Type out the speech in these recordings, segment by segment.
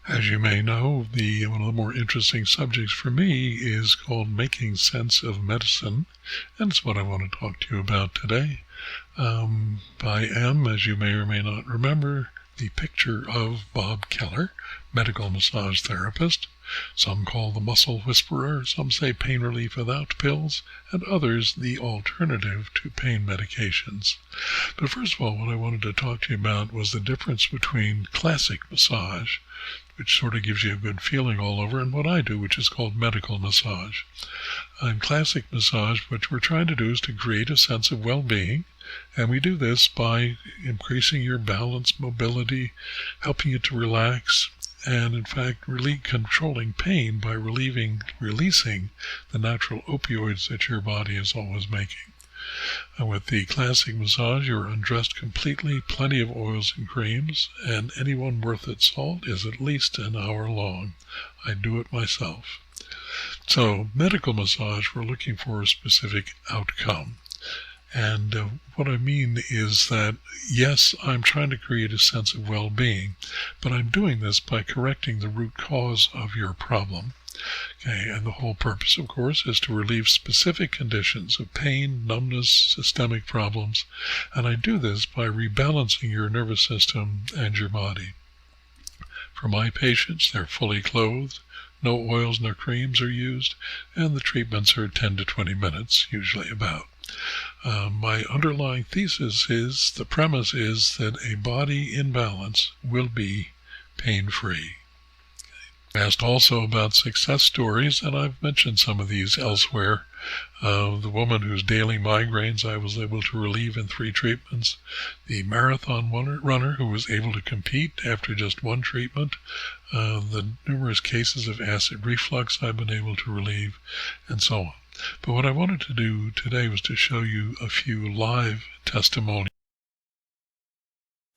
As you may know, one of the more interesting subjects for me is called making sense of medicine, and it's what I want to talk to you about today. I am, as you may or may not remember, the picture of Bob Keller, medical massage therapist. Some call the muscle whisperer, some say pain relief without pills, and others the alternative to pain medications. But first of all, what I wanted to talk to you about was the difference between classic massage, which sort of gives you a good feeling all over, and what I do, which is called medical massage. In classic massage, what we're trying to do is to create a sense of well-being, and we do this by increasing your balance, mobility, helping you to relax, and in fact really controlling pain by releasing the natural opioids that your body is always making. And with the classic massage, you're undressed completely, plenty of oils and creams, and anyone worth its salt is at least an hour long. I do it myself. So medical massage, we're looking for a specific outcome. And what I mean is that, yes, I'm trying to create a sense of well-being, but I'm doing this by correcting the root cause of your problem. Okay, and the whole purpose, of course, is to relieve specific conditions of pain, numbness, systemic problems, and I do this by rebalancing your nervous system and your body. For my patients, they're fully clothed, no oils, no creams are used, and the treatments are 10 to 20 minutes, usually about. My underlying thesis is, the premise is that a body in balance will be pain-free. I asked also about success stories, and I've mentioned some of these elsewhere. The woman whose daily migraines I was able to relieve in 3 treatments, the marathon runner who was able to compete after just 1 treatment, the numerous cases of acid reflux I've been able to relieve, and so on. But what I wanted to do today was to show you a few live testimonials.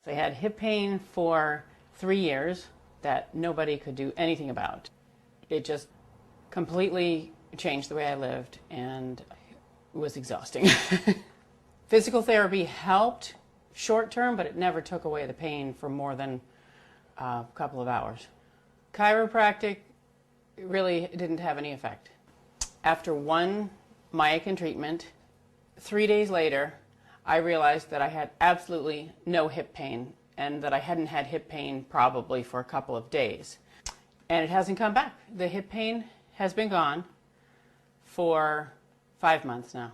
So I had hip pain for 3 years that nobody could do anything about. It just completely changed the way I lived, and it was exhausting. Physical therapy helped short term, but it never took away the pain for more than a couple of hours. Chiropractic really didn't have any effect. After 1 myocin treatment, 3 days later, I realized that I had absolutely no hip pain, and that I hadn't had hip pain probably for a couple of days. And it hasn't come back. The hip pain has been gone for 5 months now.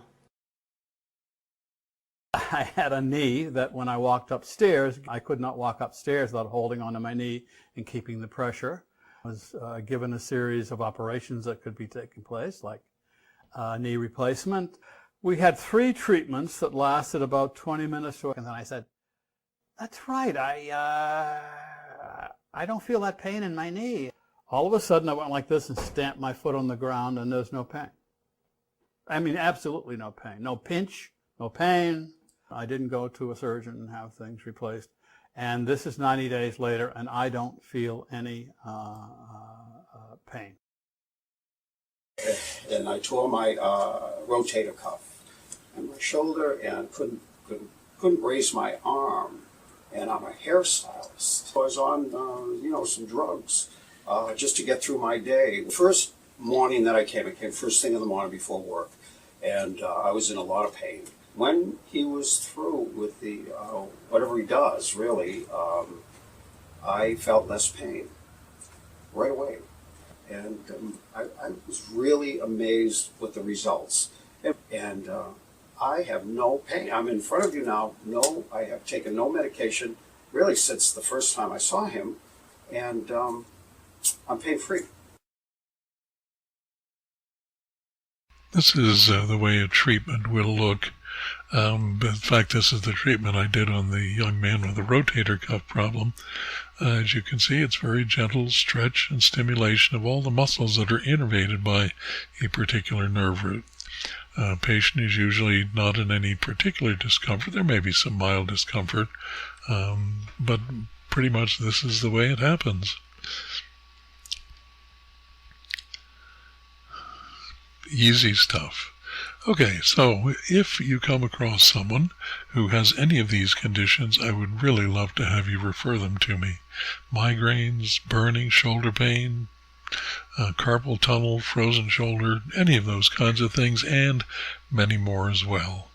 I had a knee that when I walked upstairs, I could not walk upstairs without holding onto my knee and keeping the pressure. I was given a series of operations that could be taking place, like knee replacement. We had 3 treatments that lasted about 20 minutes, and then I said, that's right, I don't feel that pain in my knee. All of a sudden I went like this and stamped my foot on the ground, and there's no pain. I mean, absolutely no pain. No pinch, no pain. I didn't go to a surgeon and have things replaced. And this is 90 days later, and I don't feel any pain. And I tore my rotator cuff and my shoulder, and couldn't raise my arm. And I'm a hairstylist. I was on, some drugs just to get through my day. The first morning that I came first thing in the morning before work, and I was in a lot of pain. When he was through with the whatever he does, really, I felt less pain right away. And I was really amazed with the results. And I have no pain. I'm in front of you now. No, I have taken no medication really since the first time I saw him, and I'm pain-free. This is the way a treatment will look. In fact, this is the treatment I did on the young man with the rotator cuff problem. As you can see, it's very gentle stretch and stimulation of all the muscles that are innervated by a particular nerve root. Patient is usually not in any particular discomfort. There may be some mild discomfort, but pretty much this is the way it happens. Easy stuff. Okay, so if you come across someone who has any of these conditions, I would really love to have you refer them to me. Migraines, burning, shoulder pain, carpal tunnel, frozen shoulder, any of those kinds of things, and many more as well.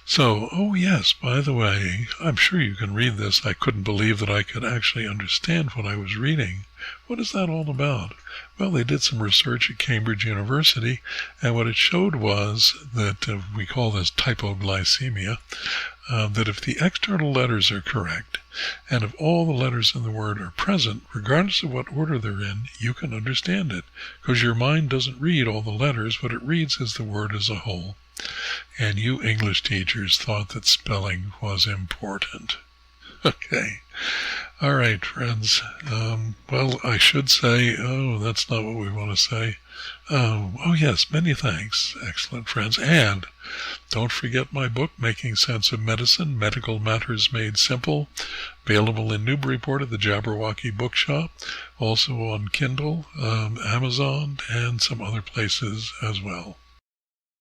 So, oh yes, by the way, I'm sure you can read this. I couldn't believe that I could actually understand what I was reading. What is that all about? Well, they did some research at Cambridge University, and what it showed was that we call this typoglycemia, that if the external letters are correct, and if all the letters in the word are present, regardless of what order they're in, you can understand it, because your mind doesn't read all the letters. What it reads is the word as a whole. And you English teachers thought that spelling was important. Okay. All right, friends. Well, I should say, oh, that's not what we want to say. Oh, yes, many thanks, excellent friends. And don't forget my book, Making Sense of Medicine, Medical Matters Made Simple, available in Newburyport at the Jabberwocky Bookshop, also on Kindle, Amazon, and some other places as well.